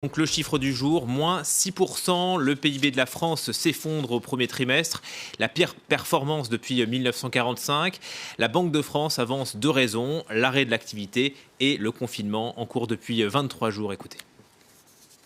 Donc le chiffre du jour, moins 6%, le PIB de la France s'effondre au premier trimestre, la pire performance depuis 1945. La Banque de France avance deux raisons, l'arrêt de l'activité et le confinement en cours depuis 23 jours. Écoutez.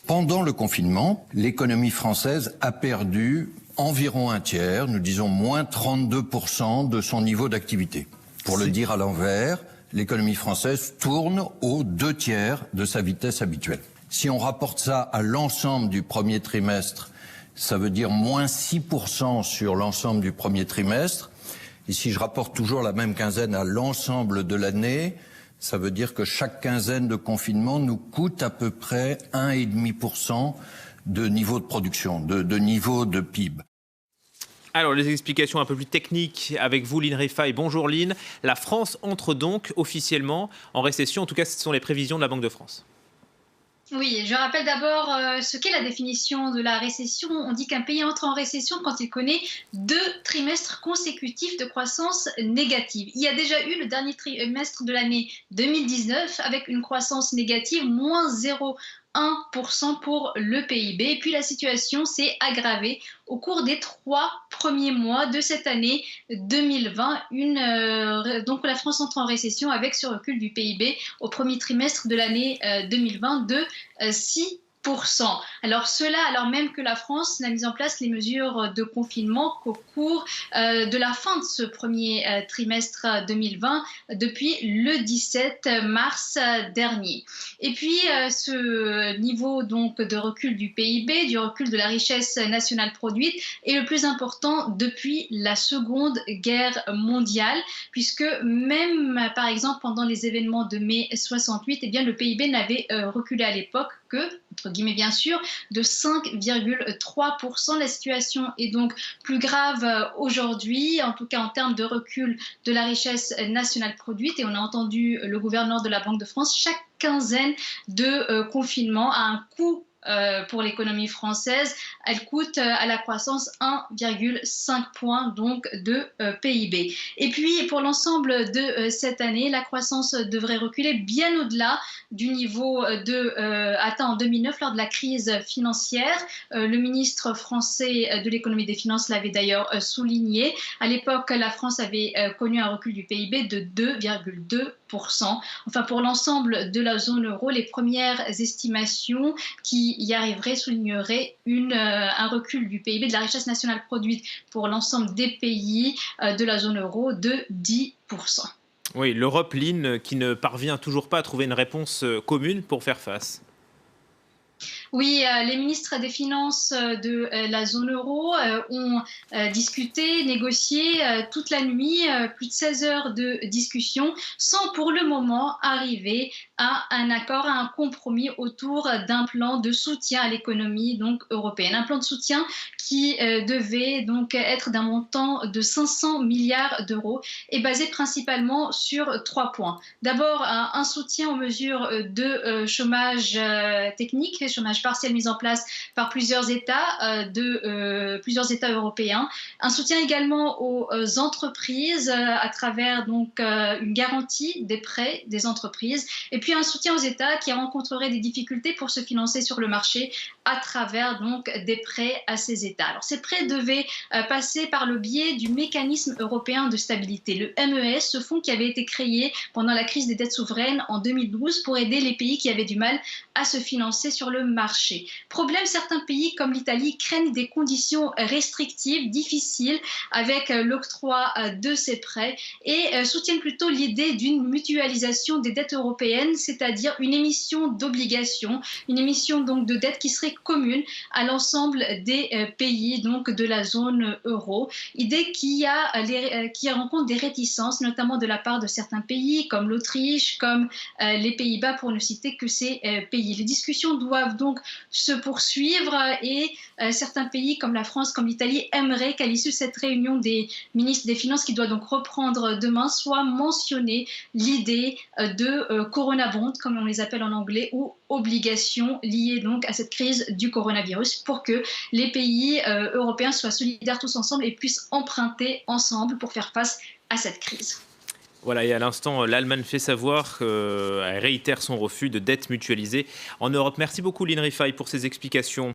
Pendant le confinement, l'économie française a perdu environ un tiers, nous disons moins 32% de son niveau d'activité. Pour le dire à l'envers, l'économie française tourne aux 2/3 de sa vitesse habituelle. Si on rapporte ça à l'ensemble du premier trimestre, ça veut dire moins 6% sur l'ensemble du premier trimestre. Et si je rapporte toujours la même quinzaine à l'ensemble de l'année, ça veut dire que chaque quinzaine de confinement nous coûte à peu près 1,5% de niveau de production, de niveau de PIB. Alors, les explications un peu plus techniques avec vous, Line Rifaille. Bonjour Line. La France entre donc officiellement en récession. En tout cas, ce sont les prévisions de la Banque de France. Oui, je rappelle d'abord ce qu'est la définition de la récession. On dit qu'un pays entre en récession quand il connaît 2 trimestres consécutifs de croissance négative. Il y a déjà eu le dernier trimestre de l'année 2019 avec une croissance négative, moins 0,1% pour le PIB. Et puis la situation s'est aggravée au cours des 3 premiers mois de cette année 2020. Donc la France entre en récession avec ce recul du PIB au premier trimestre de l'année 2020 de 6%. Alors même que la France n'a mis en place les mesures de confinement qu'au cours de la fin de ce premier trimestre 2020 depuis le 17 mars dernier. Et puis ce niveau donc de recul du PIB, du recul de la richesse nationale produite est le plus important depuis la Seconde Guerre mondiale, puisque même par exemple pendant les événements de mai 68, eh bien, le PIB n'avait reculé à l'époque que, entre guillemets bien sûr, de 5,3%. La situation est donc plus grave aujourd'hui, en tout cas en termes de recul de la richesse nationale produite. Et on a entendu le gouverneur de la Banque de France, chaque quinzaine de confinement a un coût pour l'économie française. Elle coûte à la croissance 1,5 point donc de PIB. Et puis pour l'ensemble de cette année, la croissance devrait reculer bien au-delà du niveau atteint en 2009 lors de la crise financière. Le ministre français de l'économie et des finances l'avait d'ailleurs souligné. À l'époque, la France avait connu un recul du PIB de 2,2%. Enfin, pour l'ensemble de la zone euro, les premières estimations qui y arriverait soulignerait un recul du PIB, de la richesse nationale produite pour l'ensemble des pays de la zone euro de 10%. Oui, l'Europe, Line, qui ne parvient toujours pas à trouver une réponse commune pour faire face. Oui, les ministres des Finances de la zone euro ont discuté, négocié toute la nuit, plus de 16 heures de discussion, sans pour le moment arriver à un accord, à un compromis autour d'un plan de soutien à l'économie donc européenne. Un plan de soutien qui devait donc être d'un montant de 500 milliards d'euros et basé principalement sur 3 points. D'abord, un soutien aux mesures de chômage technique, chômage partiel mis en place par plusieurs États, plusieurs États européens. Un soutien également aux entreprises à travers donc une garantie des prêts des entreprises. Et puis un soutien aux États qui rencontreraient des difficultés pour se financer sur le marché à travers donc des prêts à ces États. Alors ces prêts devaient passer par le biais du mécanisme européen de stabilité, le MES, ce fonds qui avait été créé pendant la crise des dettes souveraines en 2012 pour aider les pays qui avaient du mal à se financer sur le marché. Problème, certains pays comme l'Italie craignent des conditions restrictives, difficiles avec l'octroi de ces prêts et soutiennent plutôt l'idée d'une mutualisation des dettes européennes, c'est-à-dire une émission d'obligations, une émission donc de dettes qui serait commune à l'ensemble des pays donc de la zone euro. Idée qui rencontre des réticences, notamment de la part de certains pays comme l'Autriche, comme les Pays-Bas, pour ne citer que ces pays. Les discussions doivent donc se poursuivre et certains pays comme la France, comme l'Italie aimeraient qu'à l'issue de cette réunion des ministres des Finances qui doit donc reprendre demain soit mentionnée l'idée de Corona Bond, comme on les appelle en anglais, ou obligations liées donc à cette crise du coronavirus pour que les pays européens soient solidaires tous ensemble et puissent emprunter ensemble pour faire face à cette crise. Voilà, et à l'instant, l'Allemagne fait savoir qu'elle réitère son refus de dette mutualisée en Europe. Merci beaucoup, Lynn Rifaille, pour ces explications.